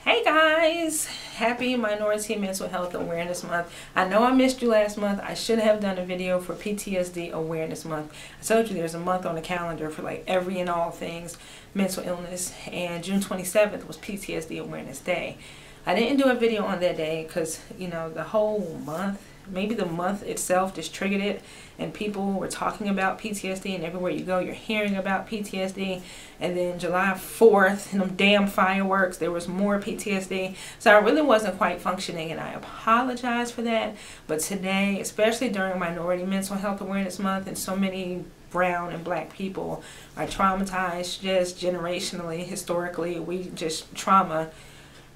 Hey guys, happy Minority Mental Health Awareness Month. I know I missed you last month. I should have done a video for PTSD Awareness Month. I told you there's a month on the calendar for like every and all things mental illness, and June 27th was PTSD Awareness Day. I didn't do a video on that day because, you know, the whole month, maybe the month itself just triggered it, and people were talking about PTSD, and everywhere you go you're hearing about PTSD. And then July 4th and them damn fireworks, there was more PTSD. So I really wasn't quite functioning, and I apologize for that. But today, especially during Minority Mental Health Awareness Month, and so many brown and black people are traumatized just generationally, historically. We just trauma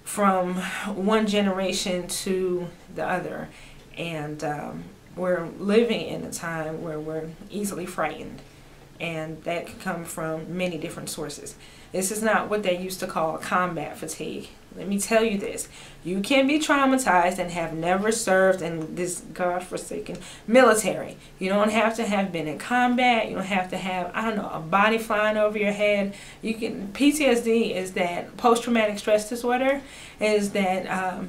from one generation to the other. And we're living in a time where we're easily frightened, and that can come from many different sources. This is not what they used to call combat fatigue. Let me tell you this: you can be traumatized and have never served in this godforsaken military. You don't have to have been in combat. You don't have to have, I don't know, a body flying over your head. You can. PTSD is that post-traumatic stress disorder, is that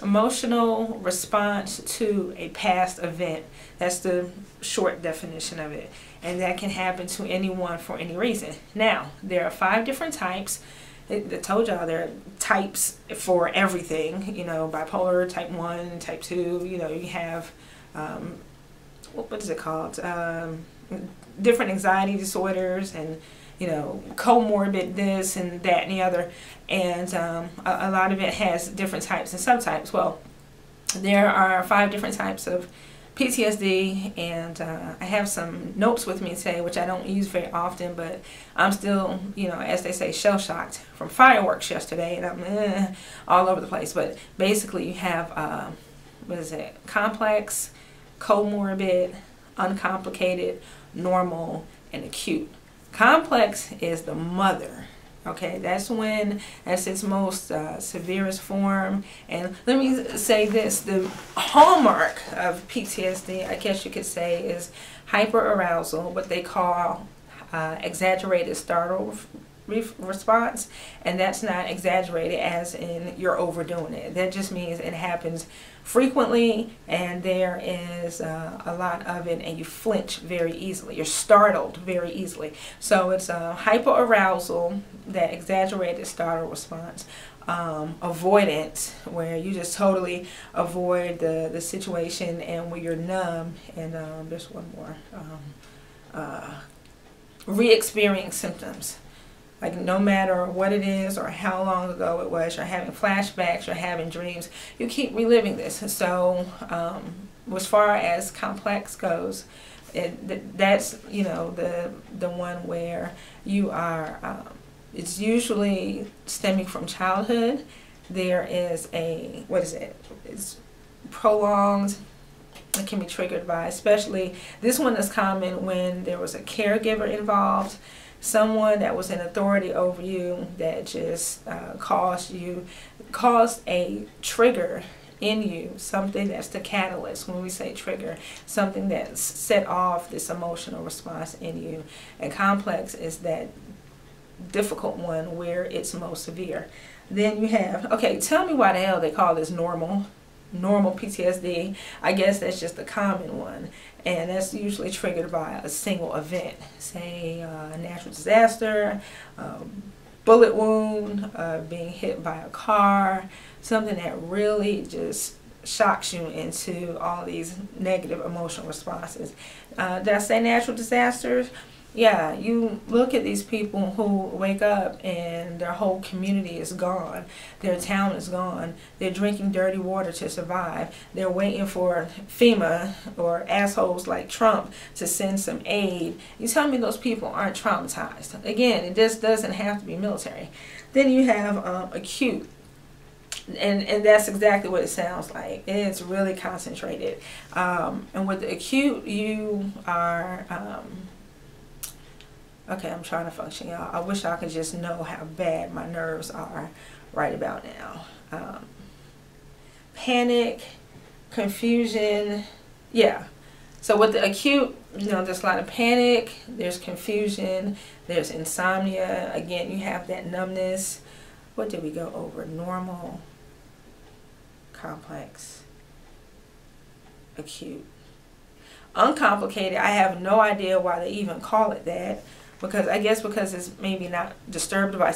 emotional response to a past event. That's the short definition of it, and that can happen to anyone for any reason. Now, there are 5 different types. I told y'all there are types for everything. You know, bipolar, type 1, type 2. You know, you have what is it called? Different anxiety disorders, and you know, comorbid this and that and the other, and a lot of it has different types and subtypes. Well, there are 5 different types of PTSD, and I have some notes with me today, which I don't use very often, but I'm still, you know, as they say, shell-shocked from fireworks yesterday, and I'm all over the place. But basically, you have, what is it, complex, comorbid, uncomplicated, normal, and acute. Complex is the mother. Okay, that's its most severest form. And let me say this: the hallmark of PTSD, I guess you could say, is hyperarousal, what they call exaggerated startle response. And that's not exaggerated as in you're overdoing it. That just means it happens frequently, and there is a lot of it, and you flinch very easily. You're startled very easily. So it's hyperarousal, that exaggerated startle response. Avoidance, where you just totally avoid the situation, and where you're numb. And there's one more. Re-experiencing symptoms. Like, no matter what it is or how long ago it was, you're having flashbacks, you're having dreams, you keep reliving this. So as far as complex goes, that's, you know, the one where you are, it's usually stemming from childhood. There is a, what is it, it's prolonged. It can be triggered by, especially, this one is common when there was a caregiver involved. Someone that was in authority over you that just caused a trigger in you, something that's the catalyst. When we say trigger, something that's set off this emotional response in you. And complex is that difficult one where it's most severe. Then you have, okay, tell me why the hell they call this normal PTSD. I guess that's just the common one, and that's usually triggered by a single event, say a natural disaster, bullet wound, being hit by a car, something that really just shocks you into all these negative emotional responses. Did I say natural disasters? Yeah, you look at these people who wake up and their whole community is gone. Their town is gone. They're drinking dirty water to survive. They're waiting for FEMA or assholes like Trump to send some aid. You tell me those people aren't traumatized. Again, it just doesn't have to be military. Then you have acute. And that's exactly what it sounds like. It's really concentrated. And with the acute, you are... okay, I'm trying to function, y'all. I wish I could just know how bad my nerves are right about now. Panic, confusion, yeah. So with the acute, you know, there's a lot of panic, there's confusion, there's insomnia. Again, you have that numbness. What did we go over? Normal, complex, acute. Uncomplicated, I have no idea why they even call it that, because I guess because it's maybe not disturbed by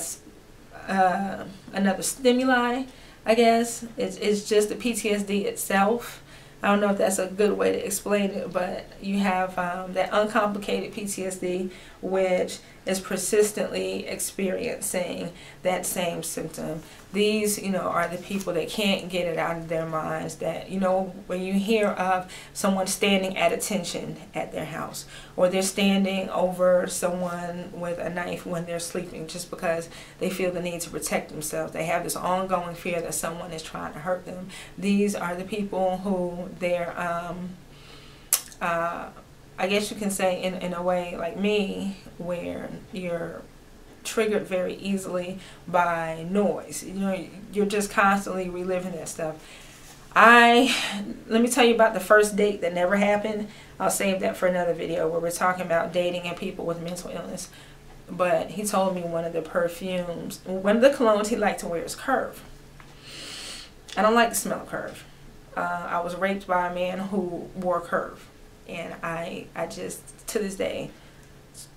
another stimuli. I guess it's just the PTSD itself. I don't know if that's a good way to explain it, but you have that uncomplicated PTSD, which is persistently experiencing that same symptom. These, are the people that can't get it out of their minds. That, when you hear of someone standing at attention at their house, or they're standing over someone with a knife when they're sleeping just because they feel the need to protect themselves. They have this ongoing fear that someone is trying to hurt them. These are the people who they're, I guess you can say in a way like me, where you're triggered very easily by noise. You're just constantly reliving that stuff. Let me tell you about the first date that never happened. I'll save that for another video where we're talking about dating and people with mental illness. But he told me one of the colognes he liked to wear is Curve. I don't like the smell of Curve. I was raped by a man who wore Curve. And I just, to this day,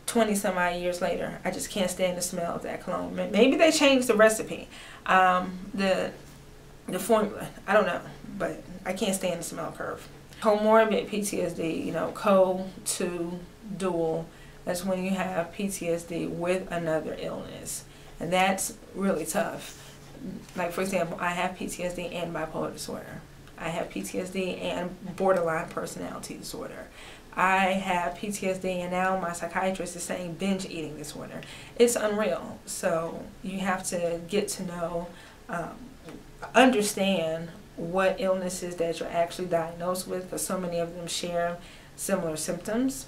20 some odd years later, I just can't stand the smell of that cologne. Maybe they changed the recipe, the formula, I don't know, but I can't stand the smell of Curve. Comorbid PTSD, co to dual, that's when you have PTSD with another illness, and that's really tough. Like, for example, I have PTSD and bipolar disorder. I have PTSD and borderline personality disorder. I have PTSD, and now my psychiatrist is saying binge eating disorder. It's unreal. So you have to get to know, understand what illnesses that you're actually diagnosed with, because so many of them share similar symptoms,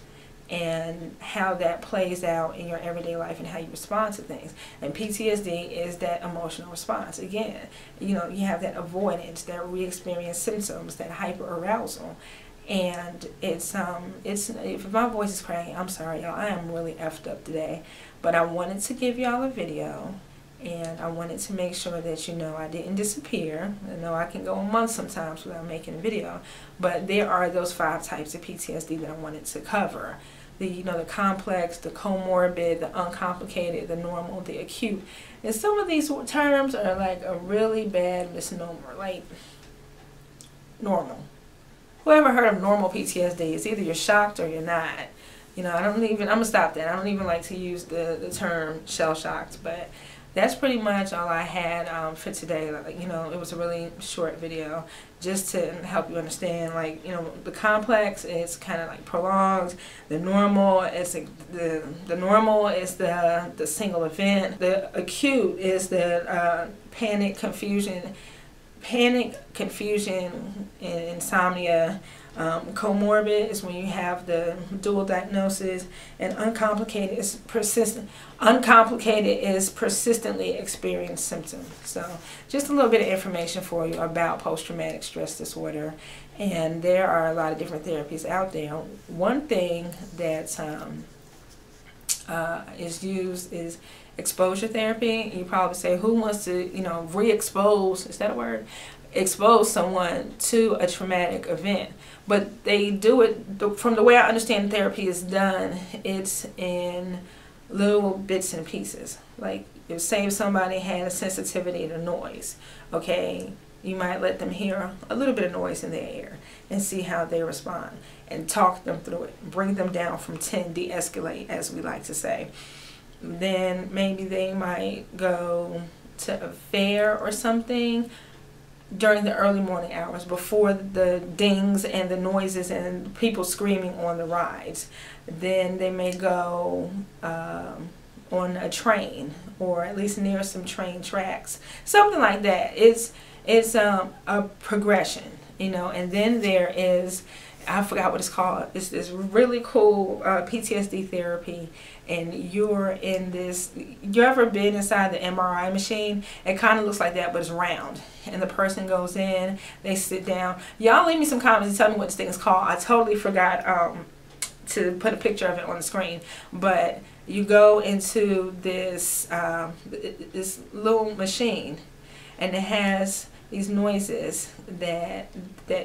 and how that plays out in your everyday life and how you respond to things. And PTSD is that emotional response. Again, you have that avoidance, that re-experience symptoms, that hyper-arousal. And it's if my voice is cracking, I'm sorry, y'all. I am really effed up today. But I wanted to give y'all a video, and I wanted to make sure that I didn't disappear. I know I can go a month sometimes without making a video, but there are those 5 types of PTSD that I wanted to cover. The complex, the comorbid, the uncomplicated, the normal, the acute. And some of these terms are like a really bad misnomer, like normal. Whoever heard of normal PTSD? It's either you're shocked or you're not. I'm gonna stop that. I don't even like to use the term shell shocked, but that's pretty much all I had for today. It was a really short video just to help you understand, the complex is kind of like prolonged. The normal is the normal is the single event. The acute is the panic, confusion, and insomnia. Comorbid is when you have the dual diagnosis, and uncomplicated is persistent. Uncomplicated is persistently experienced symptoms. So just a little bit of information for you about post-traumatic stress disorder, and there are a lot of different therapies out there. One thing that is used is exposure therapy. You probably say, who wants to, re-expose, is that a word? Expose someone to a traumatic event. But they do it, from the way I understand therapy is done, it's in little bits and pieces. Like, say if somebody had a sensitivity to noise, okay, you might let them hear a little bit of noise in their ear and see how they respond, and talk them through it, bring them down from 10, de-escalate, as we like to say. Then maybe they might go to a fair or something during the early morning hours, before the dings and the noises and people screaming on the rides. Then they may go on a train, or at least near some train tracks, something like that. It's a progression, and then there is, I forgot what it's called. It's this really cool PTSD therapy, and you're in this. You ever been inside the MRI machine? It kind of looks like that, but it's round. And the person goes in, they sit down. Y'all leave me some comments and tell me what this thing is called. I totally forgot to put a picture of it on the screen, but you go into this this little machine, and it has these noises that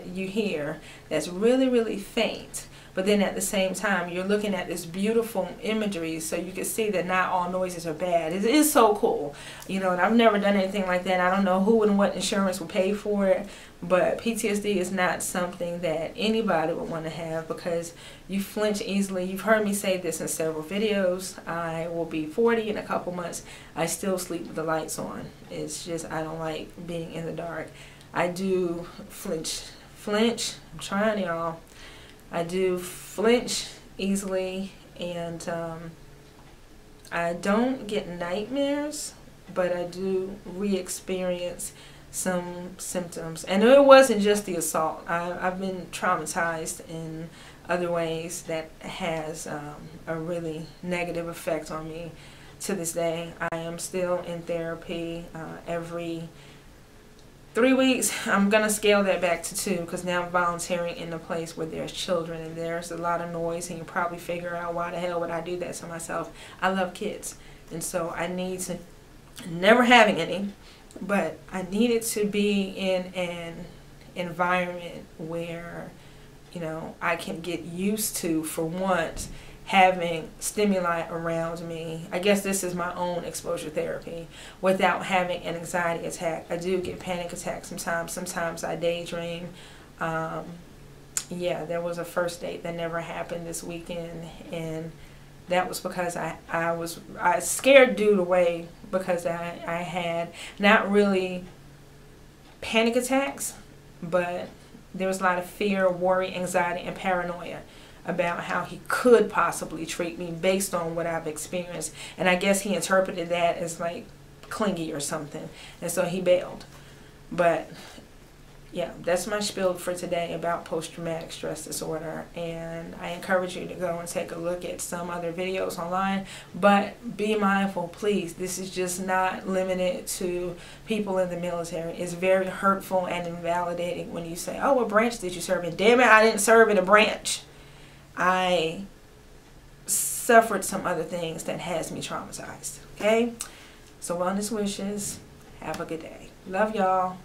you hear that's really, really faint. But then at the same time, you're looking at this beautiful imagery, so you can see that not all noises are bad. It is so cool, you know. And I've never done anything like that. I don't know who and what insurance will pay for it, but PTSD is not something that anybody would want to have, because you flinch easily. You've heard me say this in several videos. I will be 40 in a couple months. I still sleep with the lights on. It's just, I don't like being in the dark. I do flinch. I'm trying, y'all. I do flinch easily, and I don't get nightmares, but I do re-experience some symptoms. And it wasn't just the assault. I've been traumatized in other ways that has a really negative effect on me to this day. I am still in therapy every 3 weeks. I'm going to scale that back to 2, because now I'm volunteering in a place where there's children and there's a lot of noise, and you probably figure out, why the hell would I do that to myself? I love kids, and so I need to, never having any, but I needed to be in an environment where, you know, I can get used to, for once, having stimuli around me. I guess this is my own exposure therapy, without having an anxiety attack. I do get panic attacks sometimes. Sometimes I daydream. Yeah, there was a first date that never happened this weekend, and that was because I scared dude away, because I had not really panic attacks, but there was a lot of fear, worry, anxiety, and paranoia about how he could possibly treat me based on what I've experienced. And I guess he interpreted that as like clingy or something, and so he bailed. But yeah, that's my spiel for today about post-traumatic stress disorder, and I encourage you to go and take a look at some other videos online, but be mindful, please. This is just not limited to people in the military. It's very hurtful and invalidating when you say, oh, what branch did you serve in? Damn it, I didn't serve in a branch. I suffered some other things that has me traumatized. Okay? So wellness wishes. Have a good day. Love y'all.